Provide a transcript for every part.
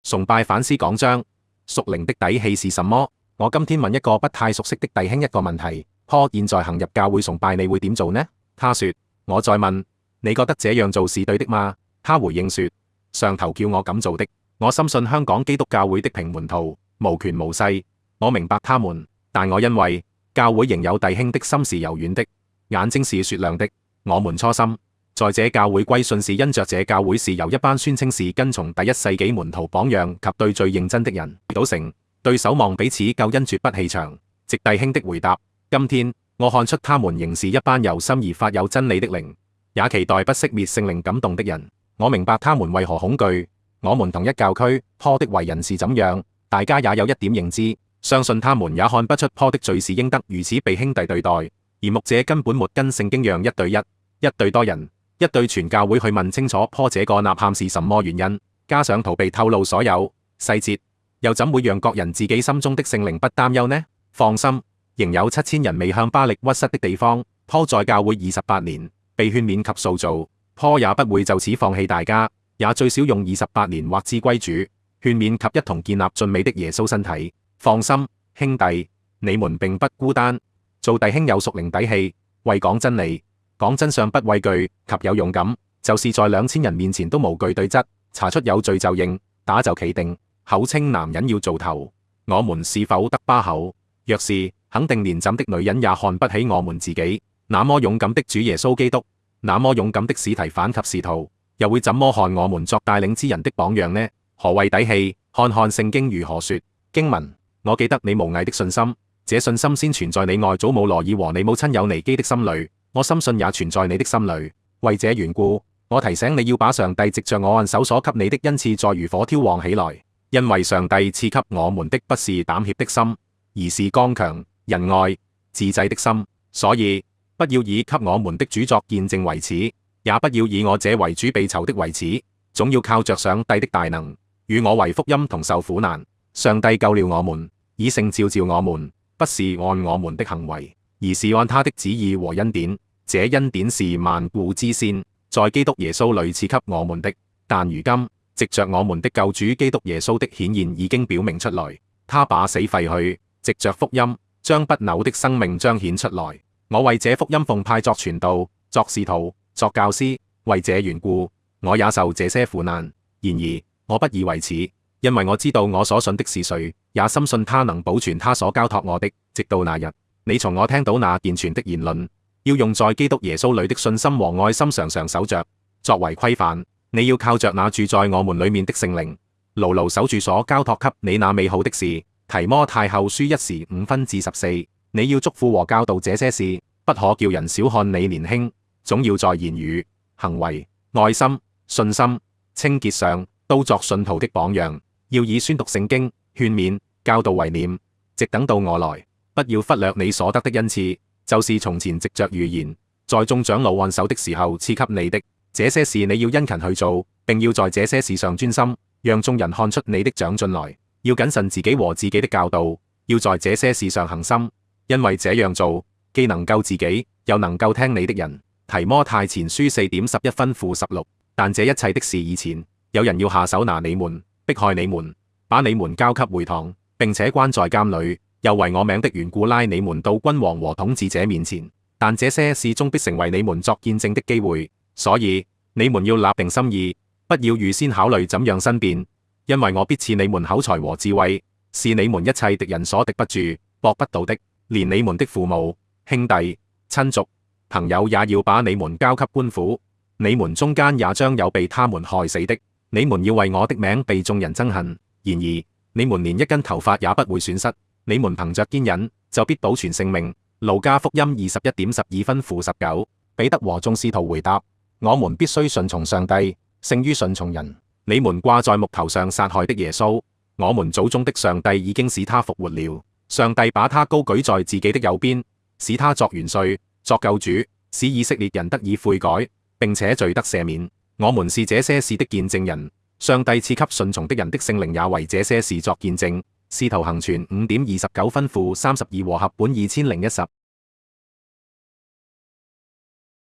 崇拜反思講章，屬靈的底氣是什麼？我今天問一個不太熟悉的弟兄一個問題：Paul現在行入教會崇拜，你會點做呢？他說：我再問，你覺得這樣做是對的嗎？他回應說：上頭叫我咁做的。我深信香港基督教會的平門徒無權無勢，我明白他們，但我因為教會仍有弟兄的心是柔軟的，眼睛是雪亮的。我們初心在這教會歸信，是因着這教會是由一班宣稱是跟從第一世紀門徒榜樣及對最認真的人組成，對守望彼此救恩絕不棄長。藉弟兄的回答，今天我看出他們仍是一班由心而發有真理的靈，也期待不熄滅聖靈感動的人。我明白他們為何恐懼。我們同一教區Paul的為人是怎樣，大家也有一點認知，相信他們也看不出Paul的罪是應得如此被兄弟對待，而牧者根本沒跟聖經讓一對一，一對多人，一對全教會去問清楚Paul這個吶喊是什麼原因，加上逃避透露所有細節，又怎會讓各人自己心中的聖靈不擔憂呢？放心，仍有7000人未向巴力屈膝的地方。Paul在教會28年，被勸勉及塑造，Paul也不會就此放棄大家，也最少用28年或至歸主，勸勉及一同建立俊美的耶穌身體。放心，兄弟，你們並不孤單。做弟兄有屬靈底氣，為講真理、講真相不畏懼及有勇敢，就是在2000人面前都無懼對質，查出有罪就認，打就企定，口稱男人要做頭。我們是否得巴口？若是，肯定連枕的女人也看不起我們自己。那麼勇敢的主耶穌基督，那麼勇敢的司提反及使徒，又會怎麼看我們作帶領之人的榜樣呢？何謂底氣？看看聖經如何說。經文：我記得你無偽的信心，這信心先存在你外祖母羅爾和你母親有尼基的心裡，我深信也存在你的心裡。為這緣故，我提醒你要把上帝藉着我按手所給你的恩賜再如火挑旺起來，因為上帝賜給我們的不是膽怯的心，而是剛強、仁愛、自制的心。所以不要以給我們的主作見證為恥，也不要以我這為主被囚的為恥，總要靠着上帝的大能，與我為福音同受苦難。上帝救了我們，以聖召召我們，不是按我們的行為，而是按他的旨意和恩典。這恩典是萬古之先，在基督耶穌裡賜給我們的。但如今藉着我們的救主基督耶穌的顯現已經表明出來，他把死廢去，藉着福音將不朽的生命彰顯出來。我為這福音奉派作傳道、作使徒、作教師，為這緣故，我也受這些苦難。然而我不以為恥，因為我知道我所信的是誰，也深信他能保存他所交託我的，直到那日。你從我聽到那健全的言論，要用在基督耶穌裡的信心和愛心常常守着，作為規範。你要靠着那住在我們裡面的聖靈，牢牢守住所交託給你那美好的事。提摩太後書1時5分至14。你要囑咐和教導這些事，不可叫人小看你年輕，總要在言語、行為、愛心、信心、清潔上，都作信徒的榜樣。要以宣讀聖經、勸勉、教導為念，直等到我來。不要忽略你所得的恩賜，就是從前藉着預言，在眾長老按手的時候賜給你的。這些事你要殷勤去做，並要在這些事上專心，讓眾人看出你的長進來。要謹慎自己和自己的教導，要在這些事上恒心。因為這樣做，既能救自己，又能夠聽你的人。提摩太前書4點11分負16。但這一切的事以前，有人要下手拿你們，迫害你們，把你們交給會堂，並且關在監裡，又為我名的緣故拉你們到君王和統治者面前。但這些事終必成為你們作見證的機會，所以你們要立定心意，不要預先考慮怎樣申辯，因為我必賜你們口才和智慧，是你們一切敵人所敵不住、駁不倒的。連你們的父母、兄弟、親族、朋友也要把你們交給官府，你們中間也將有被他們害死的。你們要為我的名被眾人憎恨，然而你們連一根頭髮也不會損失。你們憑着堅忍，就必保存性命。路加福音21點12分負19。彼得和眾使徒回答：我們必須順從上帝，勝於順從人。你們掛在木頭上殺害的耶穌，我們祖宗的上帝已經使他復活了。上帝把他高舉在自己的右邊，使他作元帥、作救主，使以色列人得以悔改，並且罪得赦免。我們是這些事的見證人。上帝賜給順從的人的聖靈也為這些事作見證。使徒行傳5點29分負32和合本2010。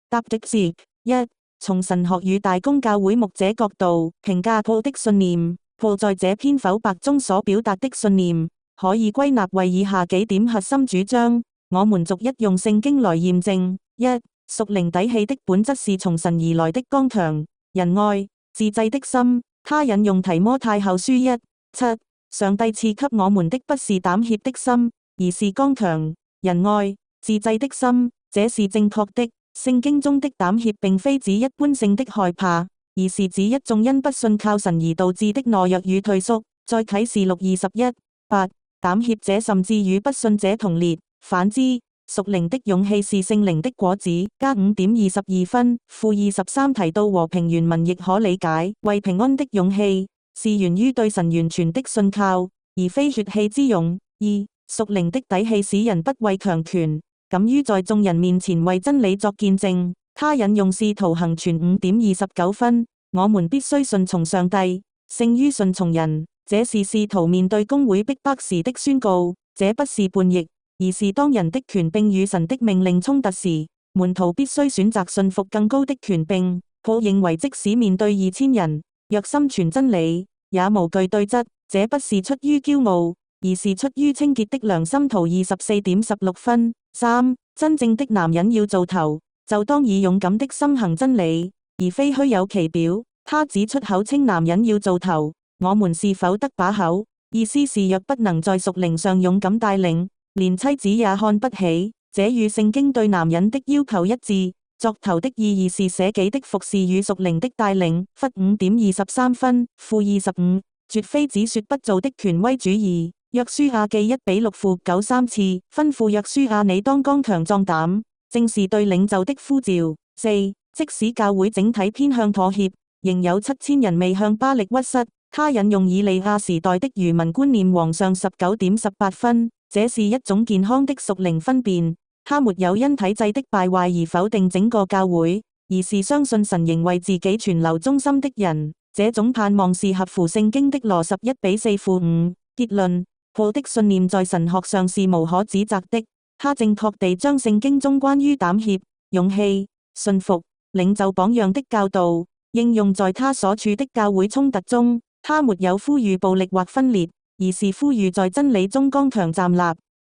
答的是：1. 從神學與大公教會牧者角度評價Paul的信念。Paul 在這篇剖白中所表達的信念，可以歸納為以下幾點核心主張。我們逐一用聖經來驗證。一、屬靈底氣的本質是從神而來的剛強、仁愛、自制的心。他引用提摩太後書1:7，上帝賜給我們的不是膽怯的心，而是剛強、仁愛、自制的心。這是正確的。聖經中的膽怯並非指一般性的害怕，而是指一種因不信靠神而導致的懦弱與退縮。在啟示錄21:8，膽怯者甚至與不信者同列。反之，屬靈的勇氣是聖靈的果子。加5.22分。負23提到和平原文亦可理解為平安的勇氣，是源於對神完全的信靠，而非血氣之勇。二、屬靈的底氣使人不畏強權，敢於在眾人面前為真理作見證。他引用使徒行傳5.29分。我們必須順從上帝，勝於順從人。這是使徒面對公會逼迫時的宣告。這不是叛逆，而是當人的權柄與神的命令衝突時，門徒必須選擇信服更高的權柄。Paul認為即使面對2000人，若心存真理，也無懼對質。這不是出於驕傲，而是出於清潔的良心。圖24.16分。三、真正的男人要做頭，就當以勇敢的心行真理，而非虛有其表。他指出口稱男人要做頭，我們是否得把口？意思是若不能在屬靈上勇敢帶領，連妻子也看不起。這與聖經對男人的要求一致。作頭的意義是捨己的服侍與屬靈的帶領。負5.23分。負25，絕非只說不做的權威主義。約書亞記1:6負9三次吩咐約書亞你當剛強壯膽，正是對領袖的呼召。四、即使教會整體偏向妥協，仍有7000人未向巴力屈膝。他引用以利亞時代的愚民觀念。王上19.18分。這是一種健康的屬靈分辨。他沒有因體制的敗壞而否定整個教會，而是相信神仍為自己存留忠心的人。這種盼望是合乎聖經的羅11:4負5。結論：Paul的信念在神學上是無可指責的。他正確地將聖經中關於膽怯、勇氣、信服、領袖榜樣的教導應用在他所處的教會衝突中。他沒有呼籲暴力或分裂，而是呼籲在真理中剛強站立，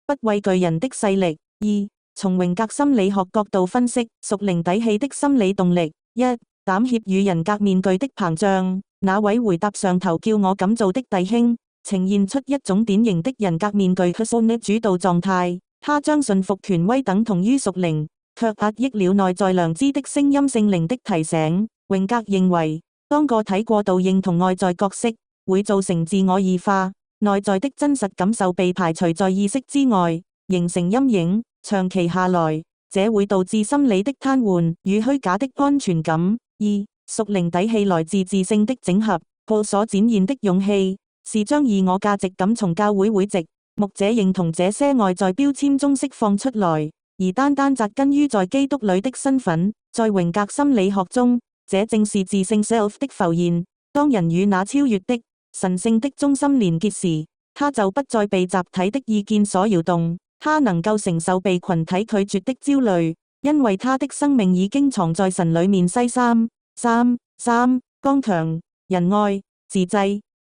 不畏懼人的勢力。二、從榮格心理學角度分析屬靈底氣的心理動力。一、膽怯與人格面具的膨脹。那位回答上頭叫我敢做的弟兄，呈現出一種典型的人格面具 persona 主導狀態。他將順服權威等同於屬靈，卻壓抑了內在良知的聲音聖靈的提醒。榮格認為，當個體過度認同外在角色，會造成自我異化，內在的真實感受被排除在意識之外，形成陰影。長期下來，這會導致心理的癱瘓與虛假的安全感。二、屬靈底氣來自自性的整合。Paul所展現的勇氣，是將自我價值感從教會會籍、牧者認同這些外在標籤中釋放出來，而單單扎根於在基督裏的身份。在榮格心理學中，這正是自性 self 的浮現。當人與那超越的、神聖的中心連結時，他就不再被集體的意見所搖動，他能夠承受被群體拒絕的焦慮，因為他的生命已經藏在神裏面。三、剛強、仁愛、自制，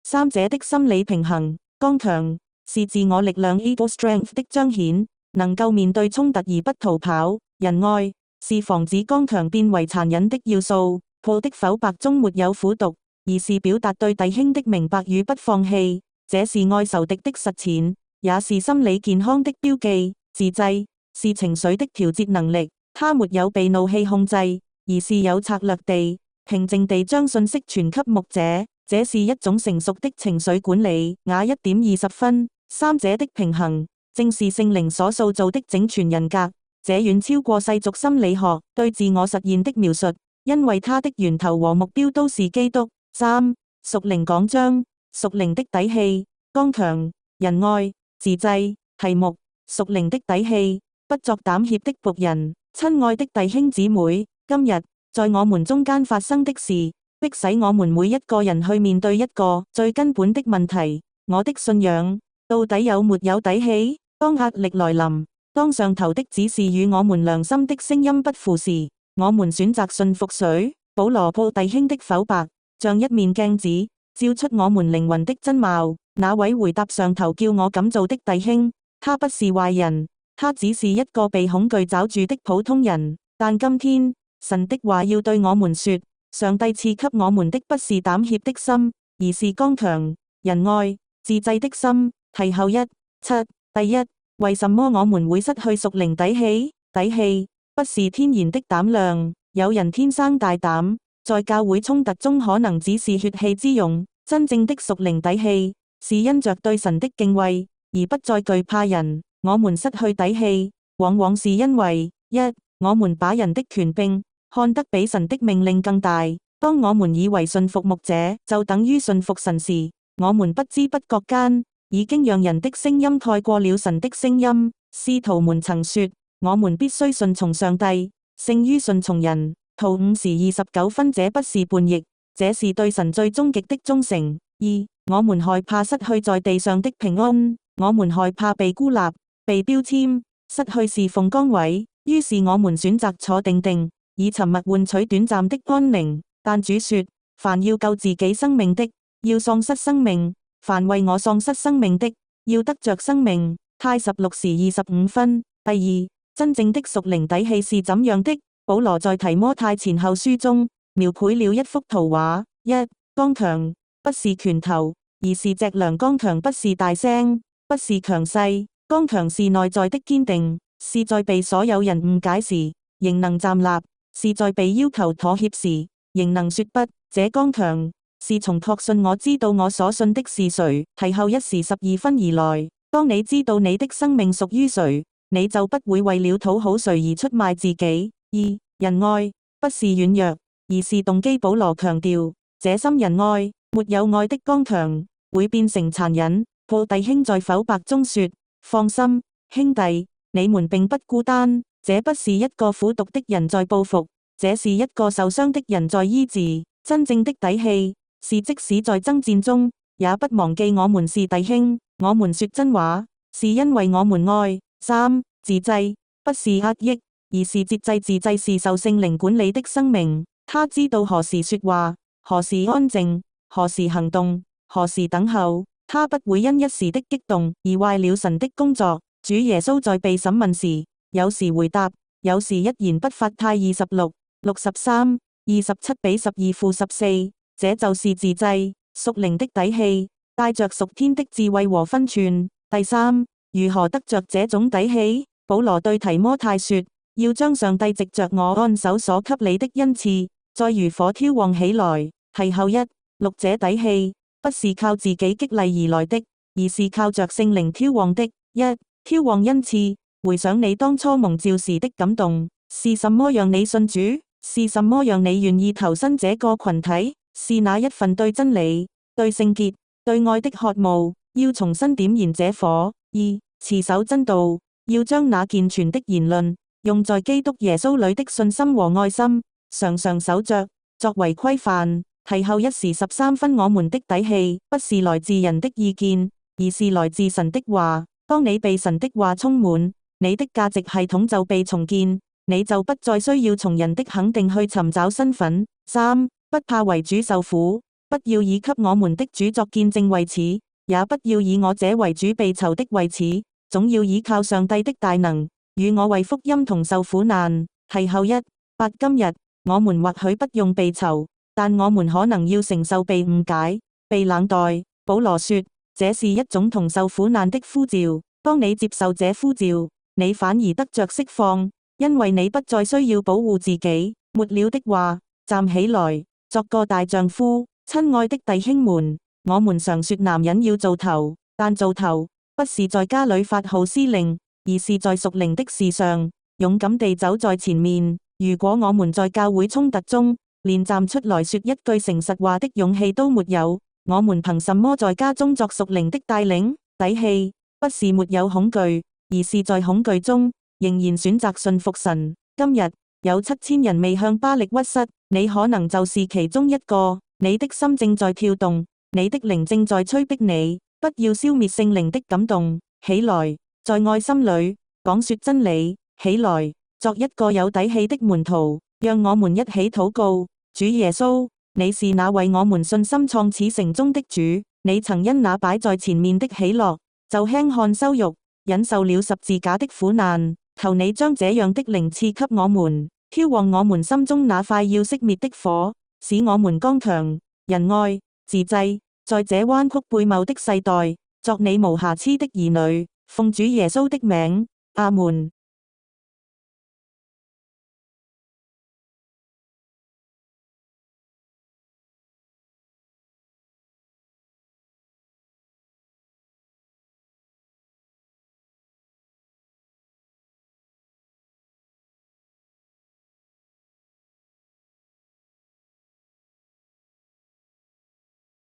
三者的心理平衡。剛強是自我力量 ego strength 的彰顯，能夠面對衝突而不逃跑。仁愛是防止剛強變為殘忍的要素。Paul的剖白中沒有苦毒，而是表達對弟兄的明白與不放棄。這是愛仇敵的實踐，也是心理健康的標記。自制是情緒的調節能力，他沒有被怒氣控制，而是有策略地、平靜地將信息傳給牧者。這是一種成熟的情緒管理。雅1:20分。三者的平衡，正是聖靈所塑造的整全人格。這遠超過世俗心理學對自我實現的描述，因為它的源頭和目標都是基督。三、屬靈講章。屬靈的底氣，剛強、仁愛、自制。題目：屬靈的底氣，不作膽怯的僕人。親愛的弟兄姊妹，今日在我們中間發生的事，迫使我們每一個人去面對一個最根本的問題：我的信仰到底有沒有底氣？當壓力來臨，當上頭的指示與我們良心的聲音不符時，我們選擇信服誰？保羅弟兄的剖白，像一面鏡子，照出我們靈魂的真貌。那位回答上頭叫我敢做的弟兄，他不是壞人，他只是一個被恐懼抓住的普通人。但今天，神的話要對我們說，上帝賜給我們的不是膽怯的心，而是剛強、仁愛、自制的心。提後1:7。第一，為什麼我們會失去屬靈底氣？底氣不是天然的膽量，有人天生大膽，在教會衝突中可能只是血氣之勇。真正的屬靈底氣是因着對神的敬畏，而不再懼怕人。我們失去底氣，往往是因為我們把人的權柄看得比神的命令更大。當我們以為順服牧者就等於順服神時，我們不知不覺間已經讓人的聲音蓋過了神的聲音。使徒們曾說，我們必須順從上帝，勝於順從人。圖5時29分，這不是叛逆，這是對神最終極的忠誠。我們害怕失去在地上的平安，我們害怕被孤立、被標籤、失去侍奉崗位，於是我們選擇坐定定，以沉默換取短暫的安寧。但主說，凡要救自己生命的，要喪失生命；凡為我喪失生命的，要得着生命。太16時25分。第二，真正的屬靈底氣是怎樣的？保羅在提摩太前後書中描繪了一幅圖畫：剛強不是拳頭，而是脊梁；剛強不是大聲，不是強勢，剛強是內在的堅定，是在被所有人誤解時仍能站立，是在被要求妥協時仍能說不。這剛強是從確信我知道我所信的是誰。提後1時12分而來。當你知道你的生命屬於誰，你就不會為了討好誰而出賣自己。仁愛不是軟弱，而是動機。保羅強調，這心仁愛，沒有愛的剛強會變成殘忍。弟兄在剖白中說，放心，兄弟，你們並不孤單。這不是一個苦毒的人在報復，這是一個受傷的人在醫治。真正的底氣是即使在爭戰中，也不忘記我們是弟兄。我們說真話，是因為我們愛。3. 自制不是壓抑，而是節制。自制是受聖靈管理的生命，他知道何時說話，何時安靜，何時行動，何時等候。他不會因一時的激動而壞了神的工作。主耶穌在被審問時，有時回答，有時一言不發。太26:63、27:12-14。這就是自制，屬靈的底氣，帶着屬天的智慧和分寸。第三，如何得着這種底氣？保羅對提摩太說，要將上帝藉着我按手所給你的恩賜，再如火挑旺起來。提後1:6。這底氣不是靠自己激勵而來的，而是靠着聖靈挑旺的。挑旺恩賜。回想你當初蒙召時的感動，是什麼讓你信主？是什麼讓你願意投身這個群體？是哪一份對真理、對聖潔、對愛的渴慕？要重新點燃這火。持守真道，要將那健全的言論用在基督耶穌裏的信心和愛心，常常守着，作為規範。提後1時13分。我們的底氣不是來自人的意見，而是來自神的話。當你被神的話充滿，你的價值系統就被重建，你就不再需要從人的肯定去尋找身份。3. 不怕為主受苦，不要以給我們的主作見證為恥，也不要以我這為主被囚的為恥，總要依靠上帝的大能，與我為福音同受苦難。提後1:8。今日我們或許不用被囚，但我們可能要承受被誤解、被冷待。保羅說，這是一種同受苦難的呼召。當你接受這呼召，你反而得着釋放，因為你不再需要保護自己。末了的話，站起來，作個大丈夫。親愛的弟兄們，我們常說男人要做頭，但做頭不是在家裏發號施令，而是在屬靈的事上勇敢地走在前面。如果我們在教會衝突中連站出來說一句誠實話的勇氣都沒有，我們憑什麼在家中作屬靈的帶領？底氣不是沒有恐懼，而是在恐懼中仍然選擇信服神。今日有7000人未向巴力屈膝，你可能就是其中一個。你的心正在跳動，你的靈正在催逼你，不要消滅聖靈的感動。起來，在愛心裏講說真理。起來，作一個有底氣的門徒。讓我們一起禱告。主耶穌，你是那為我們信心創始成終的主，你曾因那擺在前面的喜樂，就輕看羞辱，忍受了十字架的苦難。求你將這樣的靈賜給我們，挑旺我們心中那塊要熄滅的火，使我們剛強、仁愛、自制，在這彎曲悖謬的世代，作你無瑕疵的兒女。奉主耶穌的名，阿門。